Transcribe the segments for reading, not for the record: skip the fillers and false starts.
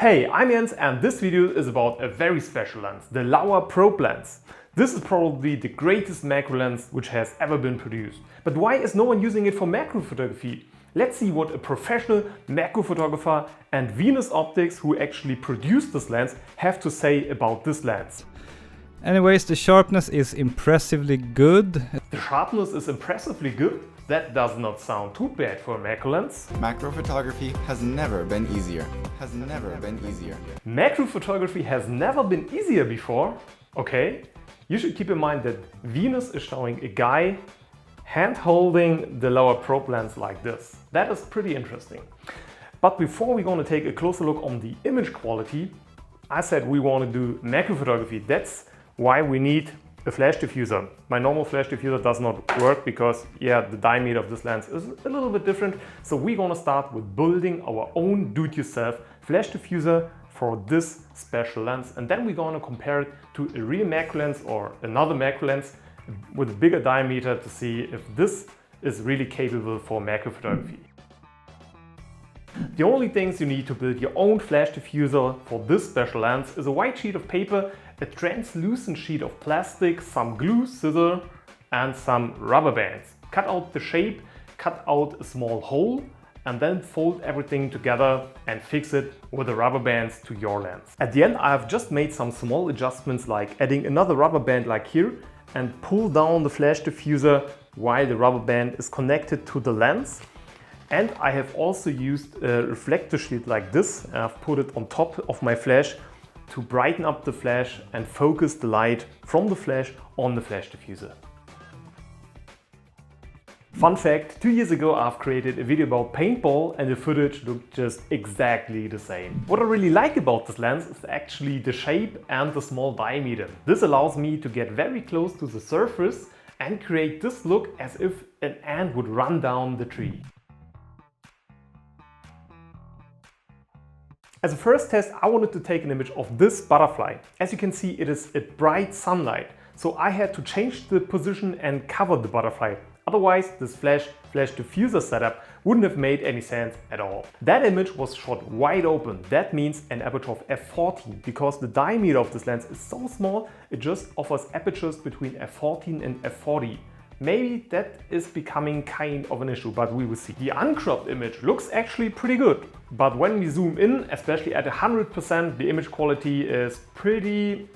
Hey, I'm Jens and this video is about a very special lens, the Laowa probe lens. This is probably the greatest macro lens which has ever been produced. But why is no one using it for macro photography? Let's see what a professional macro photographer and Venus Optics, who actually produced this lens, have to say about this lens. Anyways, the sharpness is impressively good. The sharpness is impressively good? That does not sound too bad for a macro lens. Macro photography has never been easier. Macro photography has never been easier before? Okay. You should keep in mind that Venus is showing a guy hand holding the Laowa probe lens like this. That is pretty interesting. But before we're going to take a closer look on the image quality, I said we want to do macro photography. That's why we need a flash diffuser. My normal flash diffuser does not work because, the diameter of this lens is a little bit different. So we're going to start with building our own do-it-yourself flash diffuser for this special lens. And then we're going to compare it to a real macro lens or another macro lens with a bigger diameter to see if this is really capable for macro photography. The only things you need to build your own flash diffuser for this special lens is a white sheet of paper, a translucent sheet of plastic, some glue, scissors and some rubber bands. Cut out the shape, cut out a small hole and then fold everything together and fix it with the rubber bands to your lens. At the end I have just made some small adjustments like adding another rubber band like here and pull down the flash diffuser while the rubber band is connected to the lens. And I have also used a reflector sheet like this. I've put it on top of my flash to brighten up the flash and focus the light from the flash on the flash diffuser. Fun fact, 2 years ago I've created a video about paintball and the footage looked just exactly the same. What I really like about this lens is actually the shape and the small diameter. This allows me to get very close to the surface and create this look as if an ant would run down the tree. As a first test, I wanted to take an image of this butterfly. As you can see, it is at bright sunlight. So I had to change the position and cover the butterfly. Otherwise, this flash diffuser setup wouldn't have made any sense at all. That image was shot wide open. That means an aperture of f14 because the diameter of this lens is so small, it just offers apertures between f14 and f40. Maybe that is becoming kind of an issue, but we will see. The uncropped image looks actually pretty good. But when we zoom in, especially at 100%, the image quality is pretty,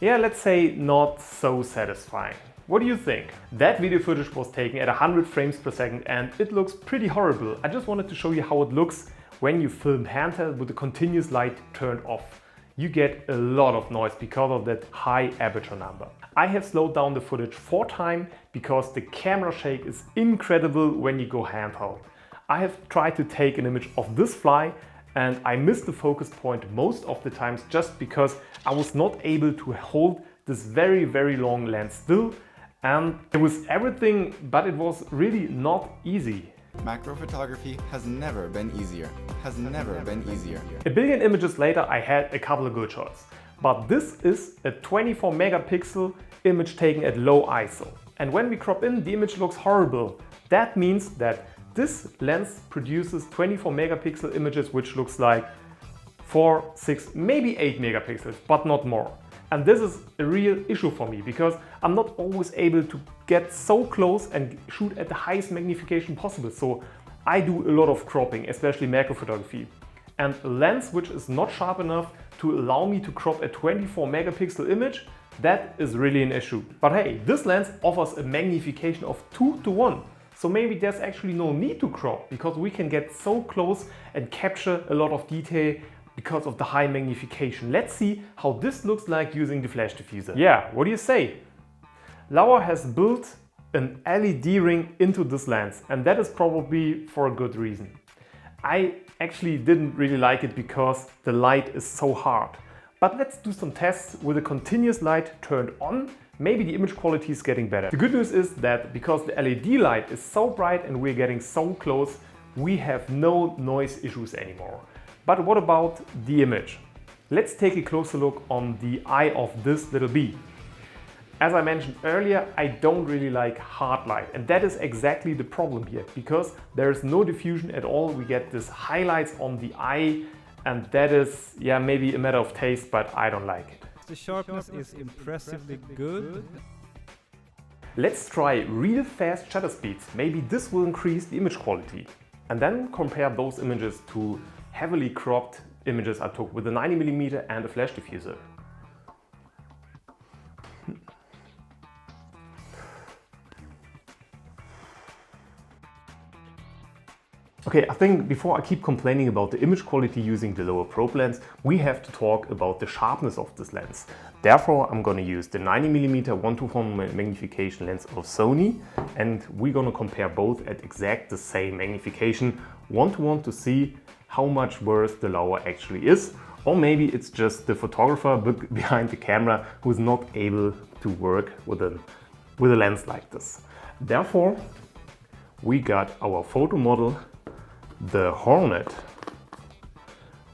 let's say not so satisfying. What do you think? That video footage was taken at 100 frames per second and it looks pretty horrible. I just wanted to show you how it looks when you film handheld with the continuous light turned off. You get a lot of noise because of that high aperture number. I have slowed down the footage 4 times because the camera shake is incredible when you go handheld. I have tried to take an image of this fly and I missed the focus point most of the times just because I was not able to hold this very long lens still, and it was everything, but it was really not easy. Macro photography has never been easier. A billion images later I had a couple of good shots. But this is a 24 megapixel image taken at low ISO. And when we crop in, the image looks horrible. That means that this lens produces 24 megapixel images which looks like 4, 6, maybe 8 megapixels, but not more. And this is a real issue for me because I'm not always able to get so close and shoot at the highest magnification possible. So I do a lot of cropping, especially macro photography. And a lens which is not sharp enough to allow me to crop a 24 megapixel image, that is really an issue. But hey, this lens offers a magnification of 2:1. So maybe there's actually no need to crop because we can get so close and capture a lot of detail because of the high magnification. Let's see how this looks like using the flash diffuser. What do you say? Laowa has built an LED ring into this lens and that is probably for a good reason. I actually didn't really like it because the light is so hard. But let's do some tests with the continuous light turned on. Maybe the image quality is getting better. The good news is that because the LED light is so bright and we're getting so close, we have no noise issues anymore. But what about the image? Let's take a closer look on the eye of this little bee. As I mentioned earlier, I don't really like hard light, and that is exactly the problem here, because there is no diffusion at all. We get this highlights on the eye And that is, yeah, maybe a matter of taste, but I don't like it. The sharpness is impressively good. Let's try real fast shutter speeds. Maybe this will increase the image quality. And then compare those images to heavily cropped images I took with a 90mm and a flash diffuser. Okay, I think before I keep complaining about the image quality using the lower probe lens, we have to talk about the sharpness of this lens. Therefore, I'm going to use the 90mm 1:1 magnification lens of Sony, and we're going to compare both at exact the same magnification 1:1 to see how much worse the Laowa actually is, or maybe it's just the photographer behind the camera who is not able to work with a lens like this. Therefore, we got our photo model, the Hornet,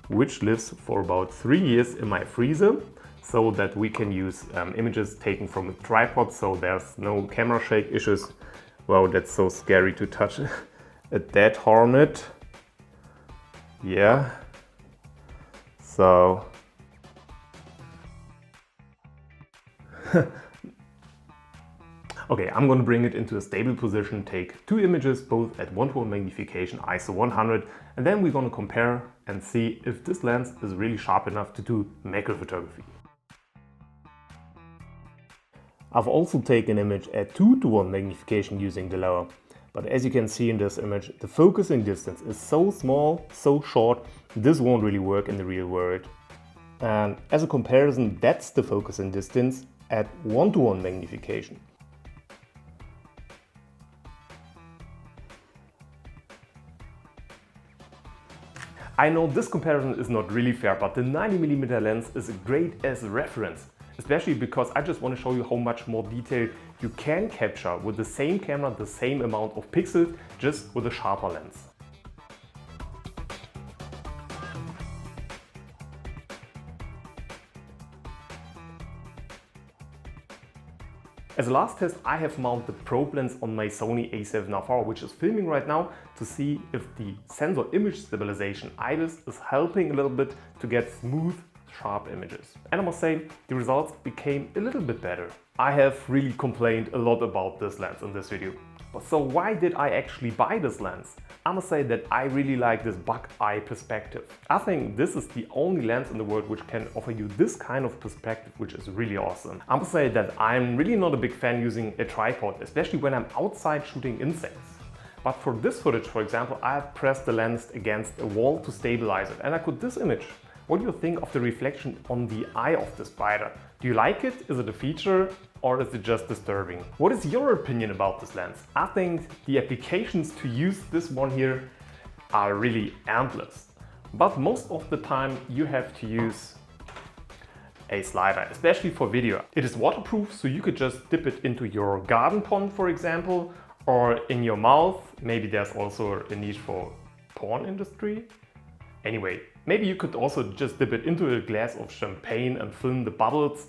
which lives for about 3 years in my freezer, so that we can use images taken from a tripod, so there's no camera shake issues. Wow, that's so scary to touch a dead Hornet. Yeah, so okay, I'm going to bring it into a stable position, take 2 images, both at 1:1 magnification, ISO 100, and then we're going to compare and see if this lens is really sharp enough to do macro photography. I've also taken an image at 2:1 magnification using the Laowa, but as you can see in this image, the focusing distance is so small, so short, this won't really work in the real world. And as a comparison, that's the focusing distance at 1:1 magnification. I know this comparison is not really fair, but the 90mm lens is great as a reference, especially because I just want to show you how much more detail you can capture with the same camera, the same amount of pixels, just with a sharper lens. As a last test, I have mounted the probe lens on my Sony a7R, which is filming right now, to see if the sensor image stabilization IBIS is helping a little bit to get smooth, sharp images. And I must say, the results became a little bit better. I have really complained a lot about this lens in this video. But so why did I actually buy this lens? I must say that I really like this bug eye perspective. I think this is the only lens in the world which can offer you this kind of perspective, which is really awesome. I must say that I'm really not a big fan using a tripod, especially when I'm outside shooting insects. But for this footage, for example, I have pressed the lens against a wall to stabilize it, and I got this image. What do you think of the reflection on the eye of the spider? Do you like it? Is it a feature or is it just disturbing? What is your opinion about this lens? I think the applications to use this one here are really endless. But most of the time you have to use a slider, especially for video. It is waterproof, so you could just dip it into your garden pond, for example, or in your mouth. Maybe there's also a niche for porn industry. Anyway, maybe you could also just dip it into a glass of champagne and film the bubbles.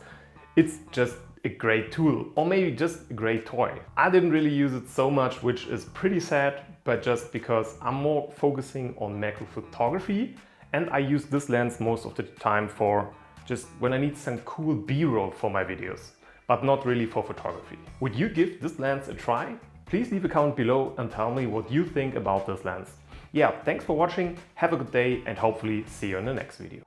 It's just a great tool, or maybe just a great toy. I didn't really use it so much, which is pretty sad, but just because I'm more focusing on macro photography, and I use this lens most of the time for just when I need some cool B-roll for my videos, but not really for photography. Would you give this lens a try? Please leave a comment below and tell me what you think about this lens. Yeah, thanks for watching, have a good day, and hopefully see you in the next video.